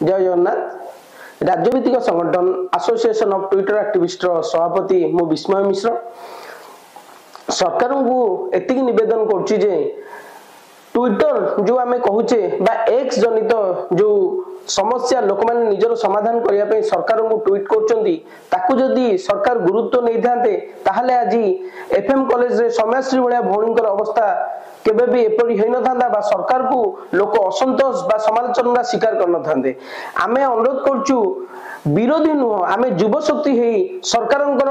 जय जगन्नाथ। राज्यभित्तिक संगठन association of Twitter activist सभापति मु विस्मय मिश्र सरकार को एतिक निवेदन करुच्ची जे ट्विटर जो आमे कहूचे बा एक्स जनित जो समस्या लोक माने निजर समाधान करिया पे सरकार को ट्वीट करचंदी ताकू जदी सरकार गुरुत्व नै थांते ताहले आज एफएम कॉलेज रे समयश्री भलिया भौणींकर अवस्था केबे भी एपरि हेइ न थांदा बा सरकार को लोक असंतोष बा समालोचना शिकार कर न थांदे। आमे अनुरोध करचु विरोधी नुह आमे युव शक्ति हेइ सरकारंकर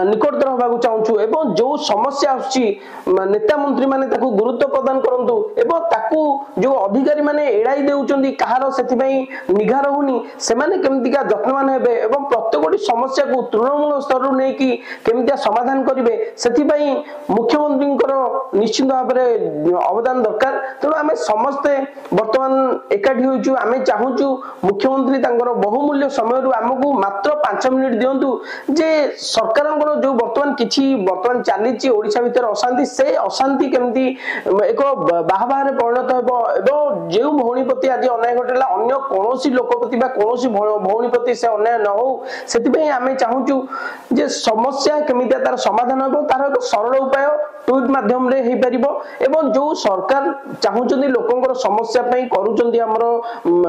निकटतर होबाकू चाहूछु एवं जो समस्या आछि नेता मंत्री माने ताकू गुरुत्व प्रदान करंतु एवं ताकू जो अधिकारी माने एड़ाई देउचंदी कहारो सेति पई निघा रहुनी से माने केमतिका जत्नवान हेबे एवं प्रत्येकटी समस्या को तृणमूल स्तर नै कि केमतिया समाधान करिवे सेति पई मुख्यमंत्रींकर निश्चित भाव अवदान दरकार। तेणु आम समस्ते बर्तमान एकाठी होइछु आमे चाहूछु मुख्यमंत्री तांकर बहुमूल्य समय आमको मात्र 5 मिनिट दियंतु जे सरकार जो बर्तमान चली ओडिशा भीतर अशांति से अशांति केमती एक बाहबारे परिणत हेबो एवं जो भौणी प्रति आज अन्याय घटला अन्य कोनोसी लोक प्रति बा कोनोसी भौणी प्रति से अन्याय न हो सेति आमे चाहूछु जे समस्या केमितिया तार समाधान हेबो तार एक सरल उपाय ट्वीट माध्यम रे हेइ परिबो एवं जो सरकार चाहूचंदी लोकंकर समस्या पई करूचंदी हमरो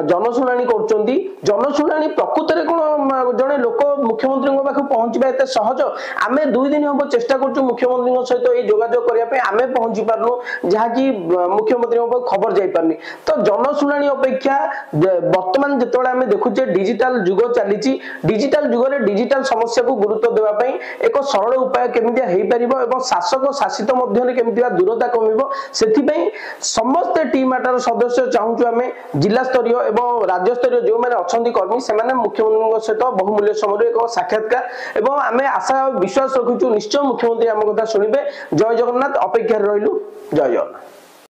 जनसुनानी करूचंदी जनसुनानी प्रकृत रे कोन जने लोक मुख्यमंत्री को पाखु पहुंचबा एते सहज आमे 2 दिन हम चेष्टा करछु मुख्यमंत्री सहित ए जोगाजोग करिया पे आमे पहुंची पारनु जहा कि मुख्यमंत्री को खबर जाई पारनी। तो जनसुनानी अपेक्षा वर्तमान जेतोळे आमे देखुचे डिजिटल जुग चलीची डिजिटल जुग रे डिजिटल समस्या को गुरुत्व देबा पई एक सरल उपाय केमितिया हेइ परिबो एवं शासक शासित मध्यले केमितिया दूरता कमिबो सेथि पई समस्त टीम मैटर सदस्य चाहूछु आमे जिला स्तरीय एवं राज्य स्तरीय जो माने अछंती कर्मी से माने मुख्यमंत्री सहित बहुमूल्य समय एक साक्षात्कार एवं आमे आशा विश्वास रखुछु निश्चय मुख्यमंत्री आम कथा सुनिबे। जय जगन्नाथ अपेक्षा रहिलु। जय जगन्नाथ।